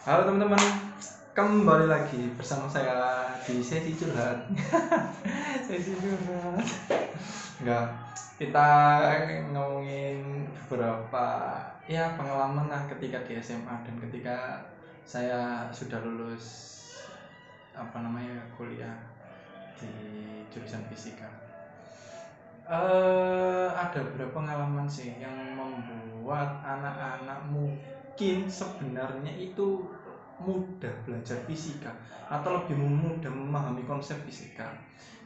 Halo teman-teman, kembali lagi bersama saya di sesi curhat. Sesi curhat. Enggak, kita ngomongin beberapa pengalaman lah ketika di SMA dan ketika saya sudah lulus kuliah di jurusan fisika. Ada beberapa pengalaman sih yang membuat anak-anak mungkin sebenarnya itu mudah belajar fisika atau lebih mudah memahami konsep fisika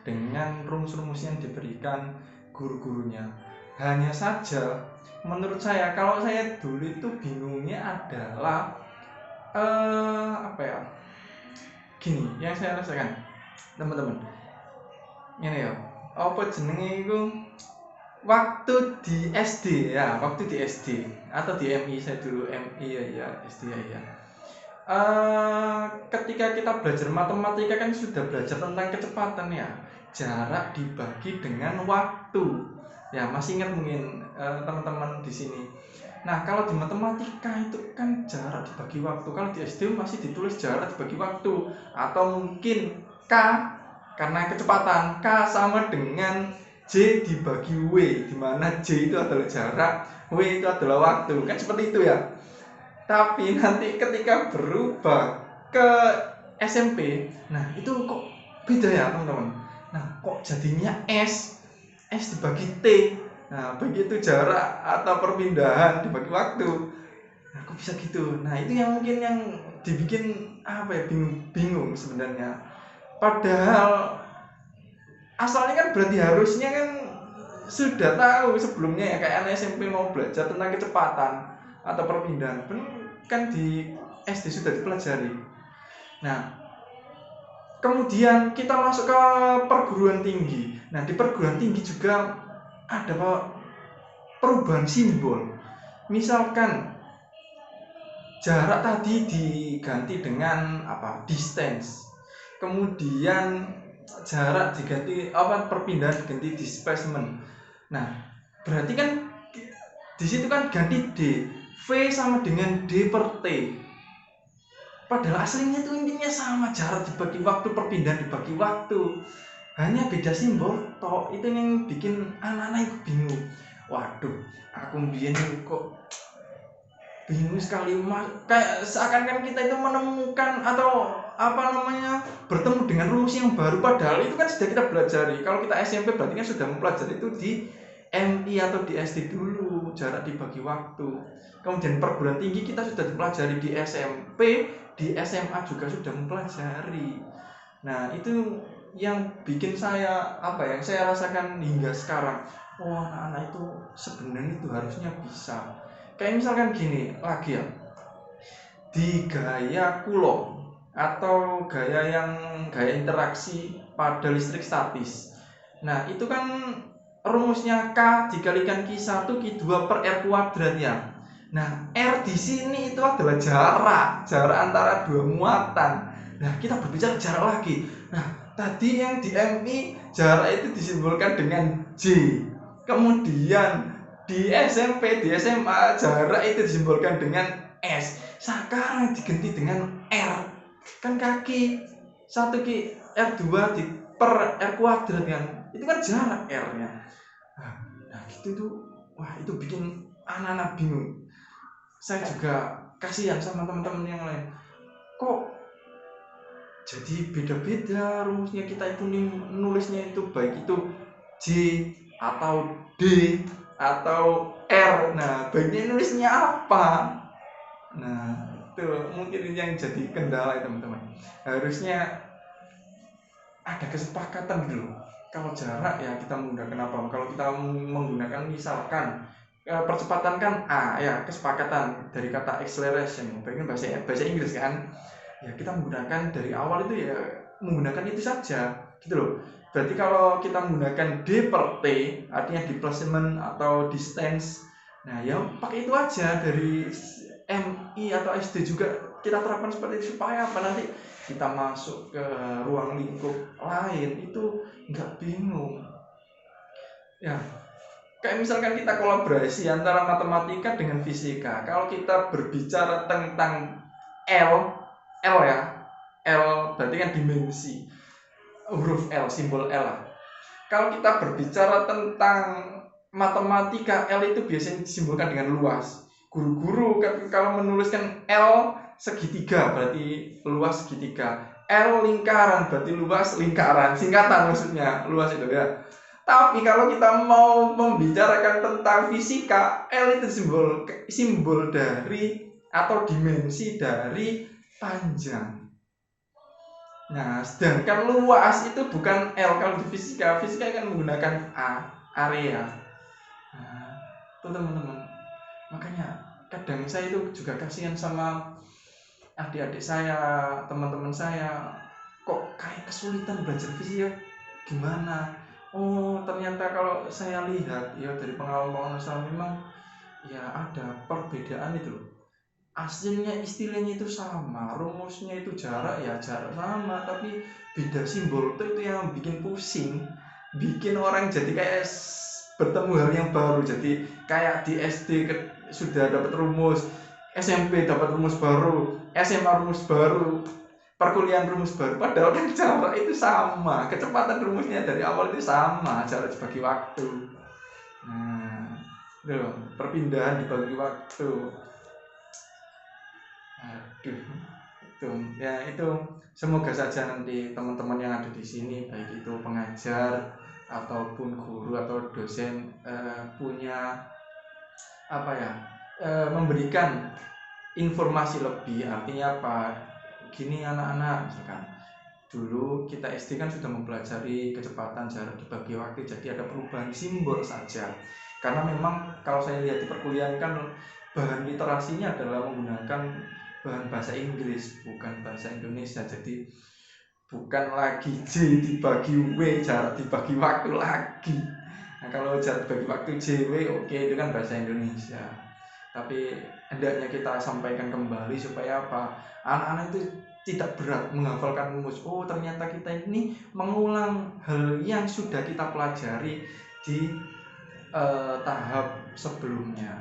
dengan rumus-rumus yang diberikan guru-gurunya. Hanya saja menurut saya, kalau saya dulu itu bingungnya adalah gini yang saya rasakan teman-teman, ini ya, apa jenenge itu, waktu di SD atau di MI, saya dulu MI ya SD ya. Ketika kita belajar matematika kan sudah belajar tentang kecepatan ya, jarak dibagi dengan waktu. Ya masih ingat mungkin teman-teman di sini. Nah kalau di matematika itu kan jarak dibagi waktu, kalau di SD masih ditulis jarak dibagi waktu, atau mungkin K karena kecepatan, K sama dengan J dibagi W, di mana J itu adalah jarak, W itu adalah waktu, kan seperti itu ya. Tapi nanti ketika berubah ke SMP, nah itu kok beda ya teman-teman. Nah kok jadinya S dibagi T. Nah begitu jarak atau perpindahan dibagi waktu. Nah kok bisa gitu. Nah itu yang mungkin yang dibikin bingung sebenarnya. Padahal asalnya kan berarti harusnya kan sudah tahu sebelumnya ya, kayak anak SMP mau belajar tentang kecepatan atau perpindahan kan di SD sudah dipelajari. Nah kemudian kita masuk ke perguruan tinggi. Nah di perguruan tinggi juga ada perubahan simbol. Misalkan jarak tadi diganti dengan distance, kemudian jarak diganti perpindahan diganti displacement. Nah berarti kan di situ kan ganti D, V sama dengan D per T. Padahal aslinya itu intinya sama, jarak dibagi waktu, perpindahan dibagi waktu, hanya beda simbol toh. Itu yang bikin anak-anak itu bingung. Waduh, aku mbiyen kok bingung sekali, kayak seakan-akan kita itu menemukan atau bertemu dengan rumus yang baru, padahal itu kan sudah kita pelajari. Kalau kita SMP berarti kan sudah mempelajari itu di MI atau di SD dulu, jarak dibagi waktu. Kemudian perguruan tinggi kita sudah dipelajari di SMP, di SMA juga sudah mempelajari. Nah itu yang bikin saya yang saya rasakan hingga sekarang. Oh anak-anak itu sebenarnya itu harusnya bisa. Kayak misalkan gini lagi ya, di gaya Coulomb atau gaya interaksi pada listrik statis. Nah itu kan rumusnya K dikalikan Q1 Q2 per R kuadrat ya. Nah R di sini itu adalah jarak antara dua muatan. Nah kita berbicara jarak lagi. Nah tadi yang di MI jarak itu disimbolkan dengan J, kemudian di SMP, di SMA jarak itu disimbolkan dengan S. Sekarang diganti dengan R, kan kaki 1 ki R2 di per R kuadrat kan, itu kan jarak R nya. Nah gitu tuh, wah itu bikin anak-anak bingung. Saya juga kasihan sama teman-teman yang lain, kok jadi beda-beda rumusnya. Kita itu nulisnya itu baik itu J atau D atau R. Nah baiknya nulisnya apa? Nah itu mungkin yang jadi kendala ya teman-teman. Harusnya ada kesepakatan gitu loh. Kalau jarak ya kita menggunakan apa? Kalau kita menggunakan misalkan percepatan kan A ya, kesepakatan dari kata acceleration, baiknya bahasa Inggris kan. Ya kita menggunakan dari awal itu ya menggunakan itu saja gitu loh. Berarti kalau kita menggunakan D per T artinya displacement atau distance, nah ya pakai itu aja. Dari MI atau SD juga kita terapkan seperti itu, supaya nanti kita masuk ke ruang lingkup lain itu nggak bingung ya. Kayak misalkan kita kolaborasi antara matematika dengan fisika, kalau kita berbicara tentang L, L ya, L berarti kan dimensi, huruf L, simbol L lah. Kalau kita berbicara tentang matematika, L itu biasanya disimbolkan dengan luas. Guru-guru kalau menuliskan L segitiga berarti luas segitiga, L lingkaran berarti luas lingkaran, singkatan maksudnya luas itu ya. Tapi kalau kita mau membicarakan tentang fisika, L itu simbol dari atau dimensi dari panjang. Nah, sedangkan luas itu bukan L kalau di fisika. Fisika kan menggunakan A, area. Nah, itu teman-teman. Makanya kadang saya itu juga kasihan sama adik-adik saya, teman-teman saya. Kok kayak kesulitan belajar fisika? Gimana? Oh, ternyata kalau saya lihat ya dari pengalaman saya memang ya ada perbedaan itu loh. Aslinya istilahnya itu sama, rumusnya itu jarak sama, tapi beda simbol itu yang bikin pusing, bikin orang jadi kayak bertemu hal yang baru. Jadi kayak di SD sudah dapat rumus, SMP dapat rumus baru, SMA rumus baru, perkuliahan rumus baru, padahal kan jarak itu sama, kecepatan rumusnya dari awal itu sama, jarak dibagi waktu. Nah, itu perpindahan dibagi waktu. Aduh, itu semoga saja nanti teman-teman yang ada di sini, baik itu pengajar ataupun guru atau dosen, punya apa ya, memberikan informasi lebih. Artinya apa? Gini anak-anak, misalkan dulu kita SD kan sudah mempelajari kecepatan jarak dibagi waktu, jadi ada perubahan simbol saja. Karena memang kalau saya lihat di perkuliahan kan bahan literasinya adalah menggunakan bahan bahasa Inggris, bukan bahasa Indonesia. Jadi bukan lagi J dibagi W, jarak dibagi waktu lagi. Nah, kalau jarak dibagi waktu JW, oke, itu kan bahasa Indonesia. Tapi hendaknya kita sampaikan kembali supaya apa? Anak-anak itu tidak berat menghafalkan rumus. Oh, ternyata kita ini mengulang hal yang sudah kita pelajari di tahap sebelumnya,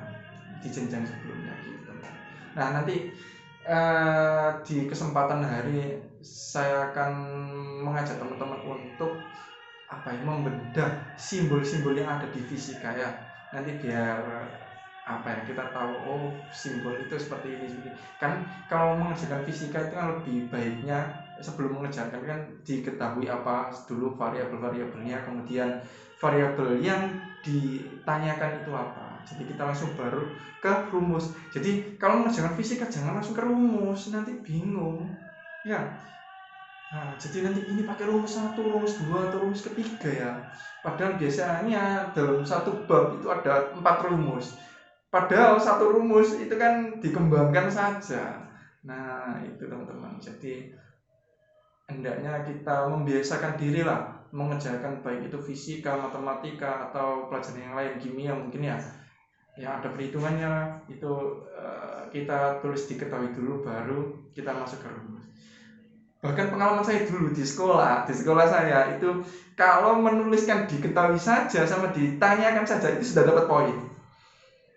di jenjang sebelumnya gitu. Nah, nanti di kesempatan hari saya akan mengajak teman-teman untuk membedah simbol-simbol yang ada di fisika ya. Nanti biar kita tahu, oh simbol itu seperti ini. Kan kalau mengerjakan fisika itu kan lebih baiknya sebelum mengerjakan kan diketahui apa dulu variabel-variabelnya, kemudian variabel yang ditanyakan itu apa. Jadi kita langsung baru ke rumus. Jadi kalau mengerjakan fisika jangan langsung ke rumus, nanti bingung ya. Nah, jadi nanti ini pakai rumus 1, rumus 2, atau rumus ketiga ya. Padahal biasanya dalam satu bab itu ada 4 rumus. Padahal satu rumus itu kan dikembangkan saja. Nah, itu teman-teman. Jadi hendaknya kita membiasakan diri lah mengerjakan baik itu fisika, matematika, atau pelajaran yang lain, kimia mungkin ya. Yang ada perhitungannya itu kita tulis diketahui dulu, baru kita masuk ke rumus. Bahkan pengalaman saya dulu di sekolah saya itu kalau menuliskan diketahui saja sama ditanyakan saja itu sudah dapat poin.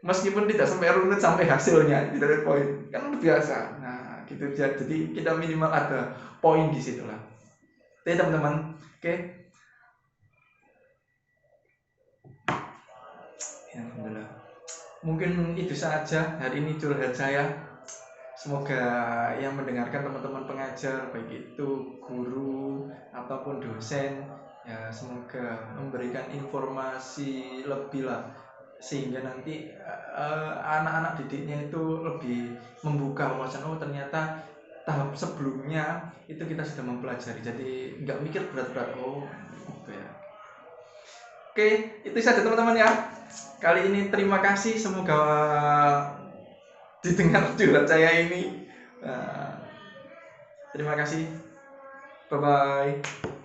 Meskipun tidak sampai runut sampai hasilnya tidak dapat poin, kan udah biasa. Nah, gitu aja. Jadi kita minimal ada poin di situ lah. Oke teman-teman, oke. Ya, alhamdulillah. Mungkin itu saja hari ini curhat saya. Semoga yang mendengarkan teman-teman pengajar, baik itu guru ataupun dosen, ya semoga memberikan informasi lebih lah, sehingga nanti anak-anak didiknya itu lebih membuka wawasan. Oh ternyata tahap sebelumnya itu kita sudah mempelajari, jadi nggak mikir berat-berat. Oh gitu ya. Oke, itu saja teman-teman ya. Kali ini terima kasih, semoga didengar curhat saya ini. Terima kasih. Bye bye.